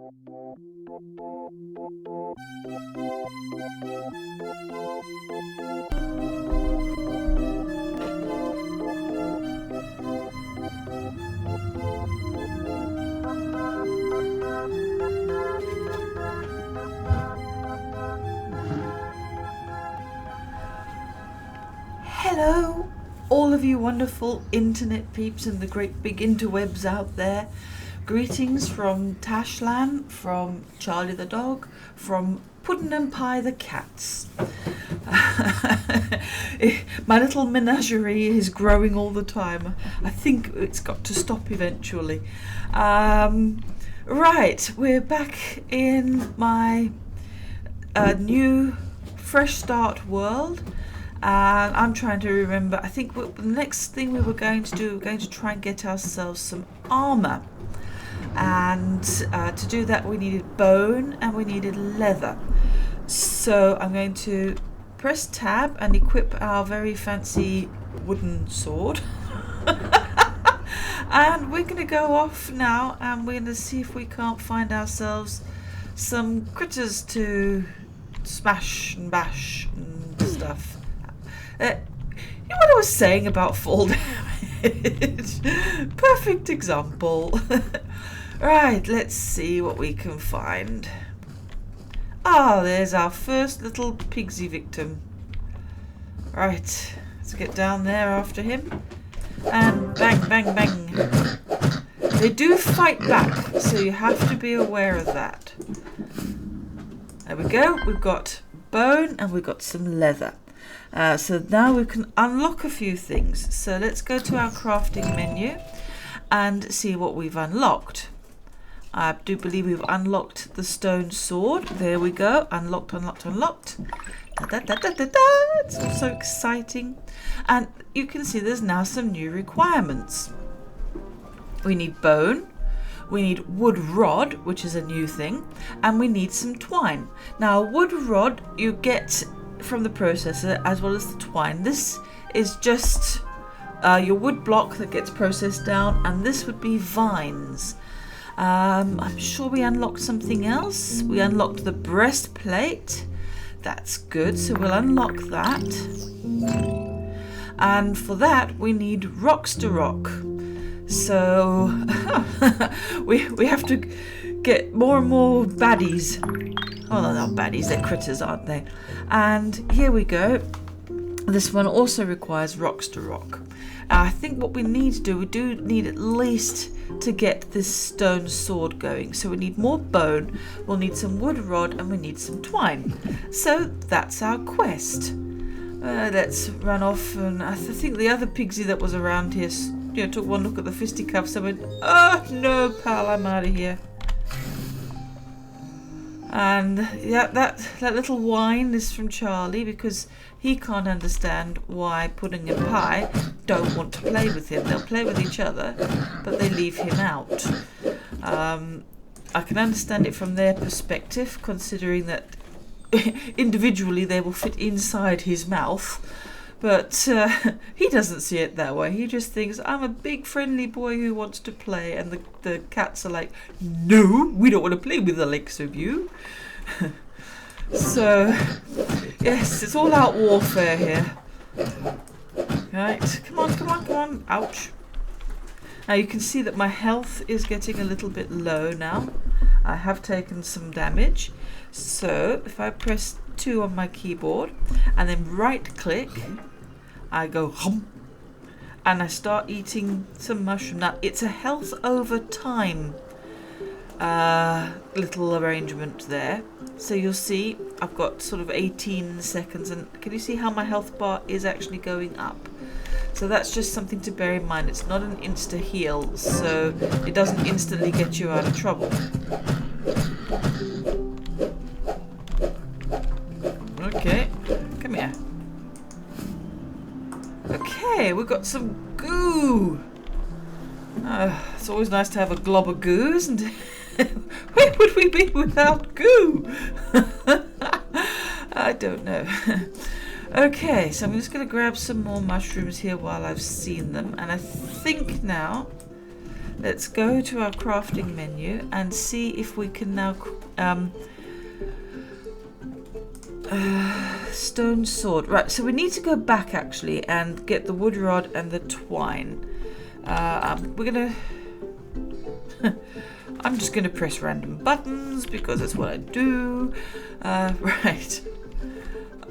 Hello, all of you wonderful internet peeps and the great big interwebs out there. Greetings from Tashlan, from Charlie the dog, from Puddon Anpye the cats. My little menagerie is growing all the time. I think it's got to stop eventually. Right, we're back in my new fresh start world. And I'm trying to remember, I think the next thing we were going to do, we were going to try and get ourselves some armour. And to do that we needed bone and we needed leather. So I'm going to press tab and equip our very fancy wooden sword. And we're going to go off now and we're going to see if we can't find ourselves some critters to smash and bash and stuff. You know what I was saying about fall damage? Perfect example. Right, let's see what we can find. Ah, there's our first little pigsy victim. Right, let's get down there after him. And bang, bang, bang. They do fight back, so you have to be aware of that. There we go. We've got bone and we've got some leather. So now we can unlock a few things. So let's go to our crafting menu and see what we've unlocked. I do believe we've unlocked the stone sword. There we go. Unlocked, unlocked, unlocked. Da, da, da, da, da, da. It's all so exciting. And you can see there's now some new requirements. We need bone. We need wood rod, which is a new thing. And we need some twine. Now, wood rod you get from the processor as well as the twine. This is just your wood block that gets processed down, and this would be vines. I'm sure we unlocked something else. We unlocked the breastplate. That's good, so we'll unlock that. And for that we need rocks to rock. So we have to get more and more baddies. Oh, they're not baddies, they're critters, aren't they? And here we go. This one also requires rocks to rock. I think what we need to do, we do need at least to get this stone sword going. So we need more bone, we'll need some wood rod, and we need some twine. So that's our quest. Let's run off, and I think the other pigsy that was around here, took one look at the fisticuffs and went, "Oh no, pal, I'm out of here." And yeah, that little whine is from Charlie because he can't understand why Puddon Anpye don't want to play with him. They'll play with each other, but they leave him out. I can understand it from their perspective, considering that individually they will fit inside his mouth. But he doesn't see it that way. He just thinks, I'm a big friendly boy who wants to play. And the cats are like, no, we don't want to play with the likes of you. So, yes, it's all out warfare here. Right, come on, come on, come on. Ouch. Now you can see that my health is getting a little bit low now. I have taken some damage. So, if I press 2 on my keyboard and then right click, I go hum, and I start eating some mushroom. Now it's a health over time little arrangement there. So you'll see I've got sort of 18 seconds, and can you see how my health bar is actually going up? So that's just something to bear in mind. It's not an insta heal, so it doesn't instantly get you out of trouble. Okay, come here. Okay, we've got some goo. It's always nice to have a glob of goo, isn't it? Where would we be without goo? I don't know. Okay, so I'm just going to grab some more mushrooms here while I've seen them. And I think now let's go to our crafting menu and see if we can now stone sword. Right, so we need to go back actually and get the wood rod and the twine. We're gonna I'm just gonna press random buttons because that's what I do. Right.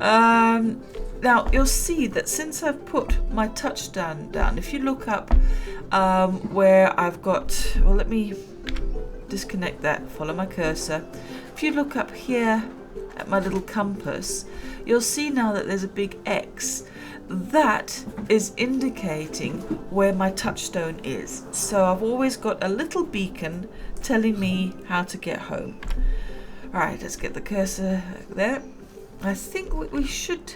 Now you'll see that since I've put my touchdown down, if you look up where I've got, well, let me disconnect that, follow my cursor. If you look up here at my little compass, you'll see now that there's a big X. That is indicating where my touchstone is. So I've always got a little beacon telling me how to get home. Alright, let's get the cursor there. I think we should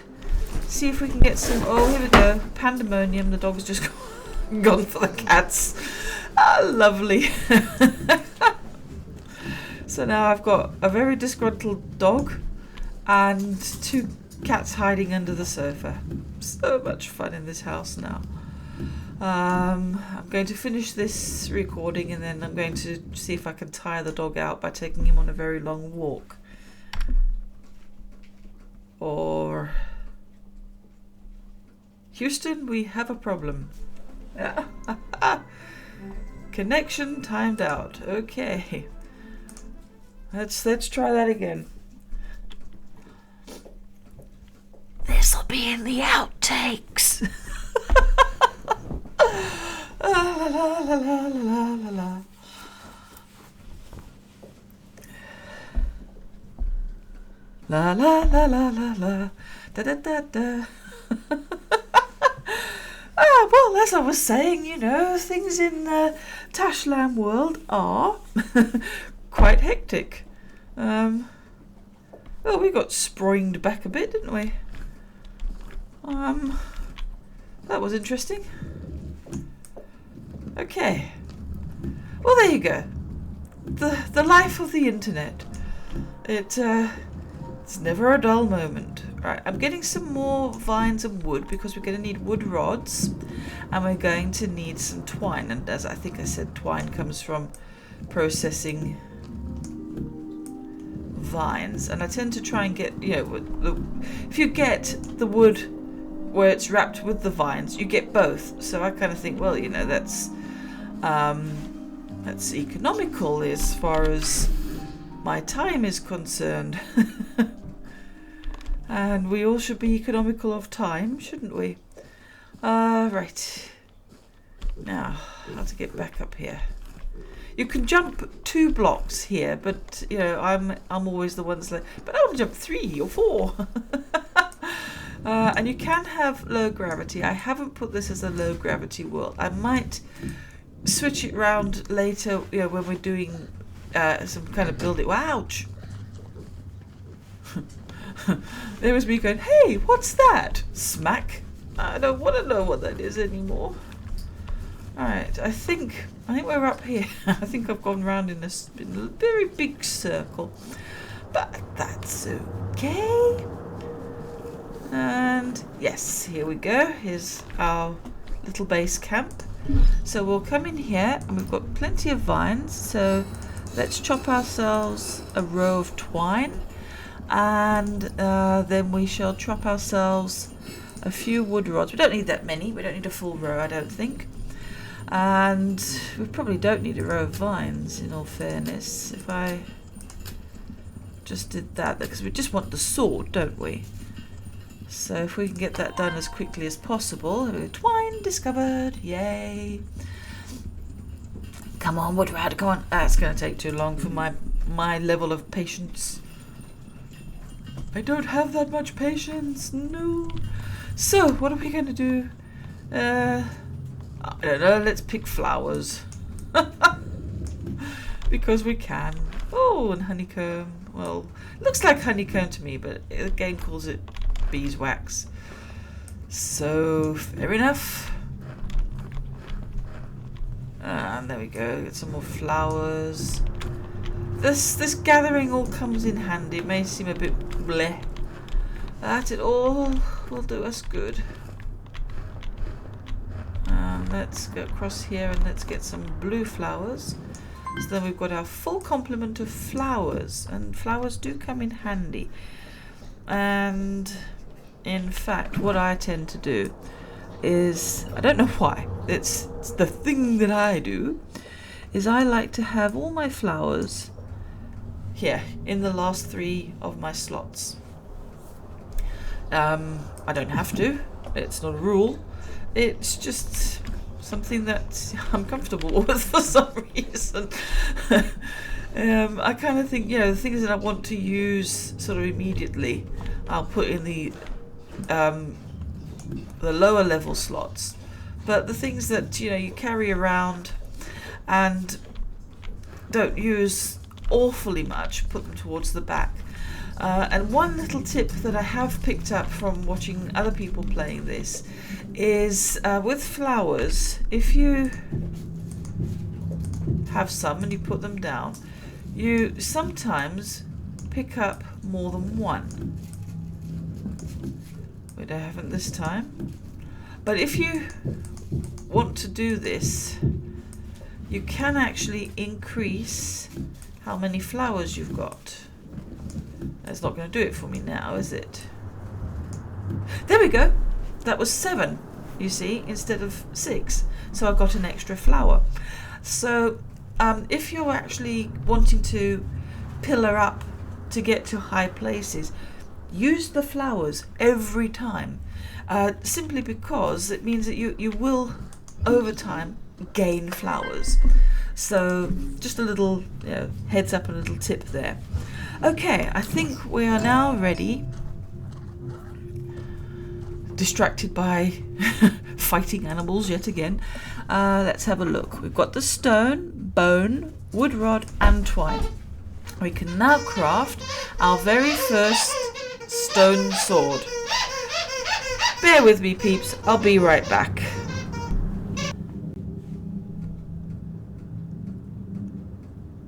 see if we can get some, oh, here we go, pandemonium. The dog's just gone for the cats. Ah, lovely. So now I've got a very disgruntled dog and 2 cats hiding under the sofa. So much fun in this house now. I'm going to finish this recording and then I'm going to see if I can tire the dog out by taking him on a very long walk. Or Houston, we have a problem. Connection timed out. Okay. Let's try that again. This'll be in the outtakes. La la la la la la la. La la la la la la. Da da da da. Well, as I was saying, you know, things in Tashlan world are quite hectic. Well, we got sproinged back a bit, didn't we? That was interesting. Okay. Well, there you go. The life of the internet. It's never a dull moment. Right, I'm getting some more vines and wood because we're going to need wood rods and we're going to need some twine. And as I think I said, twine comes from processing vines. And I tend to try and get, you know, if you get the wood where it's wrapped with the vines, you get both. So I kind of think, well, you know, that's economical as far as my time is concerned. And we all should be economical of time, shouldn't we? Right. Now, how to get back up here. You can jump 2 blocks here, but you know, I'm always the one that's like, but I want to jump 3 or 4. And you can have low gravity. I haven't put this as a low gravity world. I might switch it around later, you know, when we're doing some kind of building. Ouch! There was me going, hey, what's that? Smack. I don't want to know what that is anymore. Alright, I think we're up here. I think I've gone round in a very big circle. But that's okay. And yes, here we go. Here's our little base camp. So we'll come in here and we've got plenty of vines. So let's chop ourselves a row of twine. And then we shall chop ourselves a few wood rods. We don't need that many. We don't need a full row, I don't think. And we probably don't need a row of vines, in all fairness. If I just did that, because we just want the sword, don't we? So if we can get that done as quickly as possible. Twine discovered. Yay. Come on, wood rat, come on. That's going to take too long for my level of patience. I don't have that much patience. No. So, what are we going to do? I don't know. Let's pick flowers. Because we can. Oh, and honeycomb. Well, looks like honeycomb to me, but the game calls it beeswax. So, fair enough. And there we go. Get some more flowers. This gathering all comes in handy. It may seem a bit bleh. That it all will do us good. let's go across here and let's get some blue flowers. So then we've got our full complement of flowers, and flowers do come in handy. And in fact, what I tend to do is, I don't know why, it's the thing that I do, is I like to have all my flowers here in the last 3 of my slots. I don't have to, it's not a rule, it's just something that I'm comfortable with for some reason. I kind of think, the things that I want to use sort of immediately, I'll put in the lower level slots. But the things that you carry around and don't use awfully much, put them towards the back. And one little tip that I have picked up from watching other people playing this is with flowers, if you have some and you put them down, you sometimes pick up more than one. We don't have it this time. But if you want to do this, you can actually increase how many flowers you've got. It's not going to do it for me now, is it? There we go. That was 7, you see, instead of 6. So I got an extra flower. So if you're actually wanting to pillar up to get to high places, use the flowers every time. Simply because it means that you will, over time, gain flowers. So just a little heads up and a little tip there. Okay, I think we are now ready. Distracted by fighting animals yet again. Let's have a look. We've got the stone, bone, wood rod and twine. We can now craft our very first stone sword. Bear with me, peeps. I'll be right back.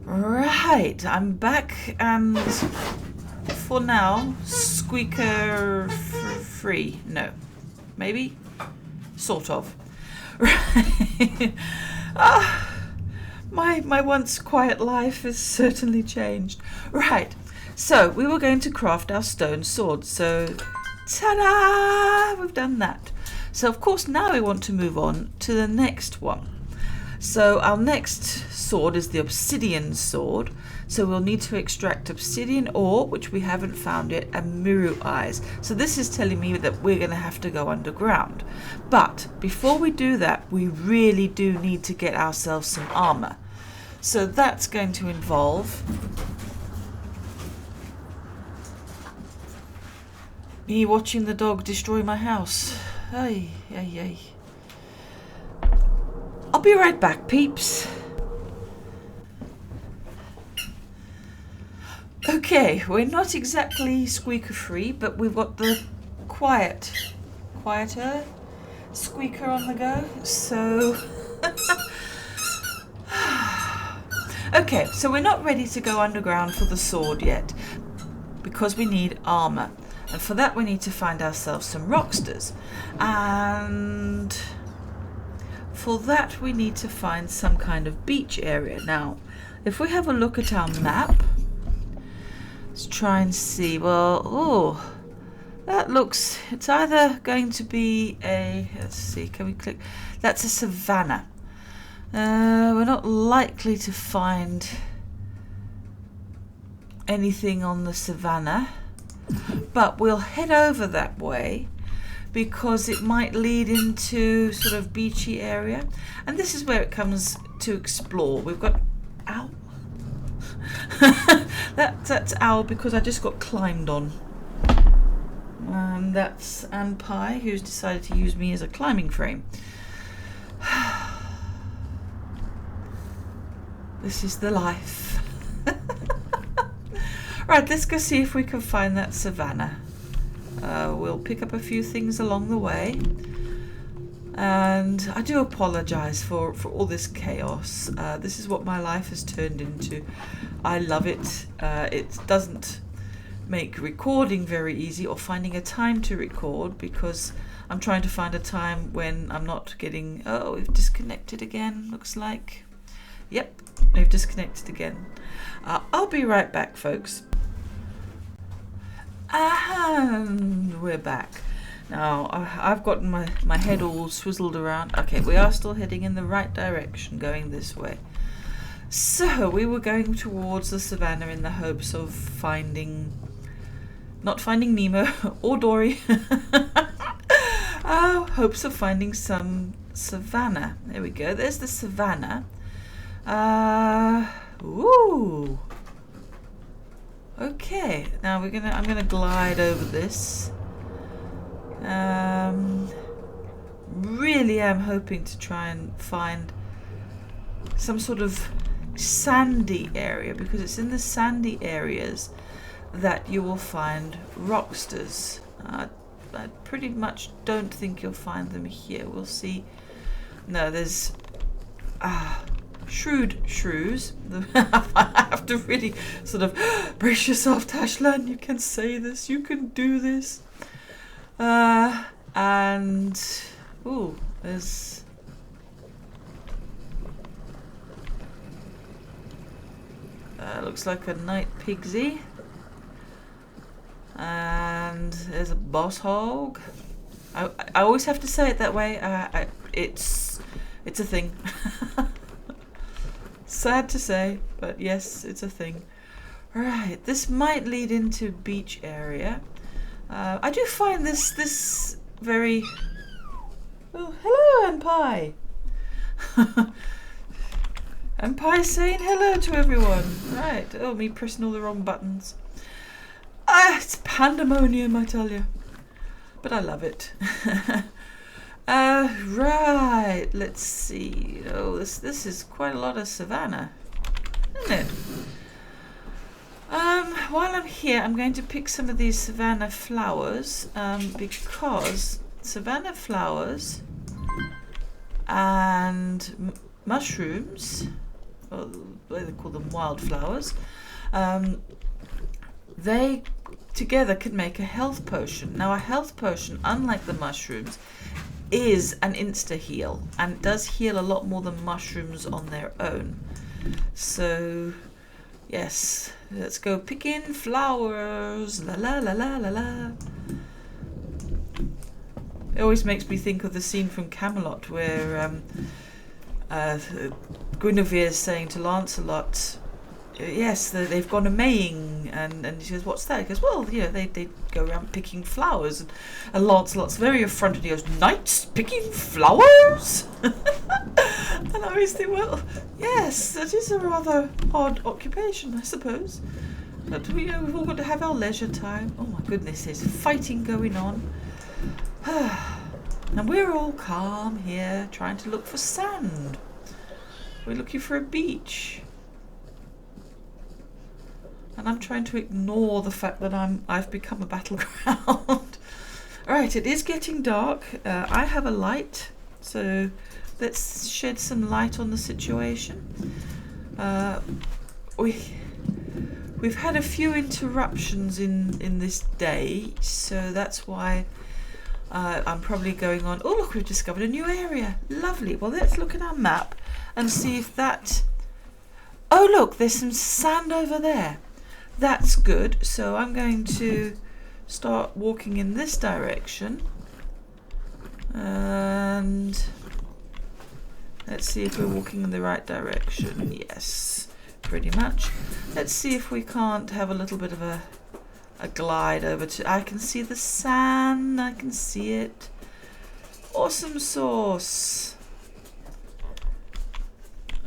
Right, I'm back, and for now, squeaker free. No, maybe, sort of. Right. My once quiet life has certainly changed. Right, so we were going to craft our stone sword. So, ta-da! We've done that. So of course now we want to move on to the next one. So our next sword is the obsidian sword. So we'll need to extract obsidian ore, which we haven't found yet, and miru eyes. So this is telling me that we're going to have to go underground. But before we do that, we really do need to get ourselves some armor. So that's going to involve me watching the dog destroy my house. Ay, ay, ay. I'll be right back, peeps. Okay, we're not exactly squeaker free, but we've got the quieter squeaker on the go. So, okay, so we're not ready to go underground for the sword yet because we need armor. And for that we need to find ourselves some rocksters. And for that we need to find some kind of beach area. Now, if we have a look at our map, let's try and see. Well, oh, that looks, it's either going to be a, let's see, can we click? That's a savanna. We're not likely to find anything on the savanna, but we'll head over that way because it might lead into sort of beachy area. And this is where it comes to explore. We've got, ow. That's owl because I just got climbed on. And that's Anpye, who's decided to use me as a climbing frame. This is the life. Right, let's go see if we can find that savanna. We'll pick up a few things along the way. And I do apologize for all this chaos. This is what my life has turned into. I love it. It doesn't make recording very easy or finding a time to record because I'm trying to find a time when I'm not getting... Oh, we've disconnected again, looks like. Yep, we've disconnected again. I'll be right back, folks. And we're back. Now, I've gotten my head all swizzled around. Okay, we are still heading in the right direction, going this way. So, we were going towards the savannah in the hopes of finding... Not finding Nemo or Dory. Hopes of finding some savannah. There we go. There's the savannah. Ooh. Okay. Now I'm gonna glide over this. Really am hoping to try and find some sort of sandy area, because it's in the sandy areas that you will find rocksters. I pretty much don't think you'll find them here. We'll see. No, there's shrewd shrews. I have to really sort of brace yourself, Tashlan. You can say this. You can do this. And ooh, there's looks like a night pigsy. And there's a boss hog. I always have to say it that way. It's a thing. Sad to say, but yes, it's a thing. Right, this might lead into beach area. I do find this very... Oh, hello, Anpye. Anpye saying hello to everyone. Right, oh, me pressing all the wrong buttons. It's pandemonium, I tell you. But I love it. Right, let's see. Oh, this is quite a lot of savannah, isn't it? While I'm here, I'm going to pick some of these savannah flowers, because savannah flowers and mushrooms, or they call them wildflowers, they together can make a health potion. Now, a health potion, unlike the mushrooms, is an insta-heal, and it does heal a lot more than mushrooms on their own. So, yes, let's go picking flowers. La la la la la la. It always makes me think of the scene from Camelot where Guinevere is saying to Lancelot, yes, they've gone a-maying, and she goes, what's that? He goes, well, you know, they go around picking flowers, and Lancelot's very affronted. He goes, knights picking flowers? And I always think, well, yes, that is a rather odd occupation, I suppose. But, you know, we've all got to have our leisure time. Oh my goodness, there's fighting going on. And we're all calm here, trying to look for sand. We're looking for a beach. And I'm trying to ignore the fact that I've become a battleground. Alright, it is getting dark. I have a light, so let's shed some light on the situation. We've had a few interruptions in this day, so that's why I'm probably going on. Oh, look, we've discovered a new area. Lovely. Well, let's look at our map and see if that... Oh, look, there's some sand over there. That's good. So I'm going to start walking in this direction. And let's see if we're walking in the right direction. Yes, pretty much. Let's see if we can't have a little bit of a glide over to... I can see the sand. I can see it. Awesome sauce.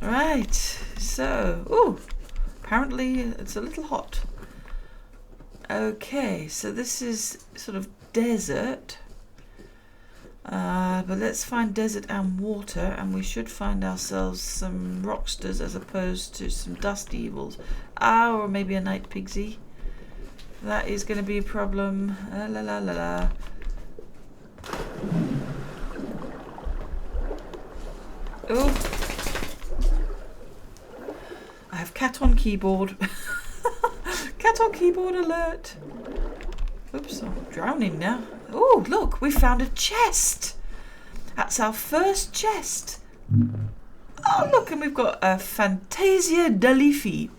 Right. So, ooh. Apparently it's a little hot. Okay, so this is sort of desert. But let's find desert and water, and we should find ourselves some rocksters as opposed to some dust evils. Or maybe a night pigsy. That is going to be a problem. La la la la. Oh. I have cat on keyboard. Cat on keyboard alert. Oops, I'm drowning now. Oh, look, we found a chest. That's our first chest. Oh, look, and we've got a Fantasia de Leafy.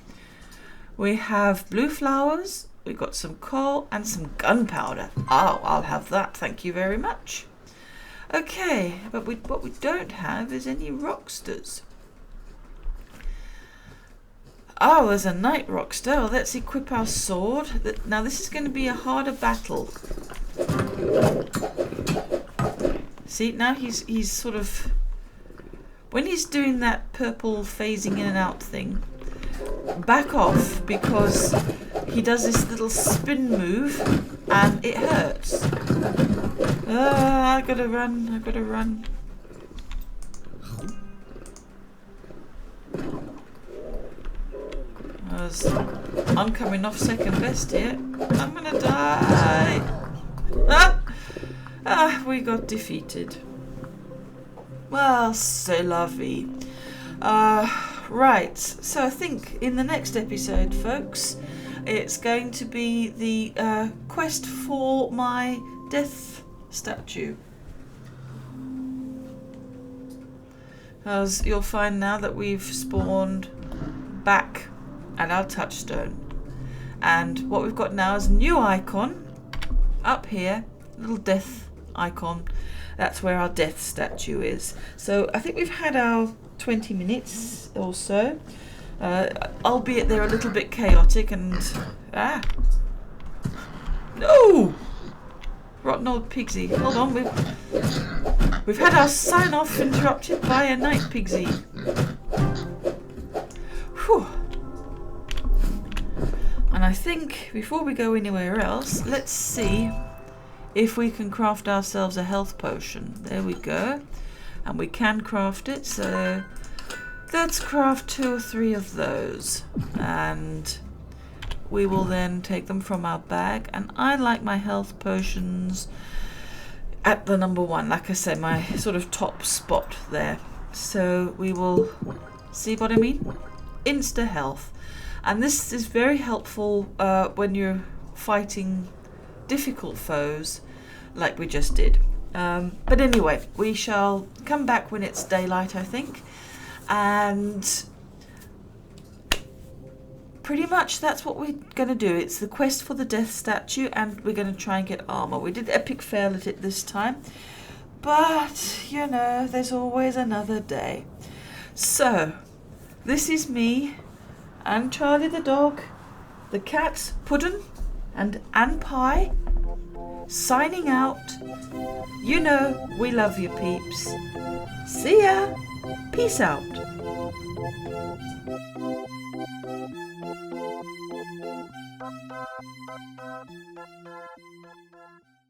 We have blue flowers, we've got some coal and some gunpowder. Oh, I'll have that, thank you very much. Okay, but what we don't have is any rocksters. Oh, there's a night rockster. Well, let's equip our sword. Now this is going to be a harder battle. See, now he's sort of... When he's doing that purple phasing in and out thing, back off, because he does this little spin move and it hurts. I gotta run. I'm coming off second best here. I'm gonna die. We got defeated. Well, c'est la vie. Right, so I think in the next episode, folks, it's going to be the quest for my death statue. As you'll find now that we've spawned back at our touchstone. And what we've got now is a new icon up here, little death icon. That's where our death statue is. So I think we've had our 20 minutes or so, albeit they're a little bit chaotic and no, rotten old pigsy. Hold on, we've had our sign off interrupted by a night pigsy. Whew. And I think before we go anywhere else, let's see if we can craft ourselves a health potion. There we go. And we can craft it, so let's craft 2 or 3 of those. And we will then take them from our bag. And I like my health potions at the number 1, like I said, my sort of top spot there. So we will see what I mean? Insta health. And this is very helpful when you're fighting difficult foes like we just did. But anyway, we shall come back when it's daylight, I think. And pretty much that's what we're going to do. It's the quest for the death statue, and we're going to try and get armor. We did epic fail at it this time. But, you know, there's always another day. So, this is me and Charlie the dog, the cats Puddon and Anpye, signing out. You know we love you, peeps. See ya. Peace out.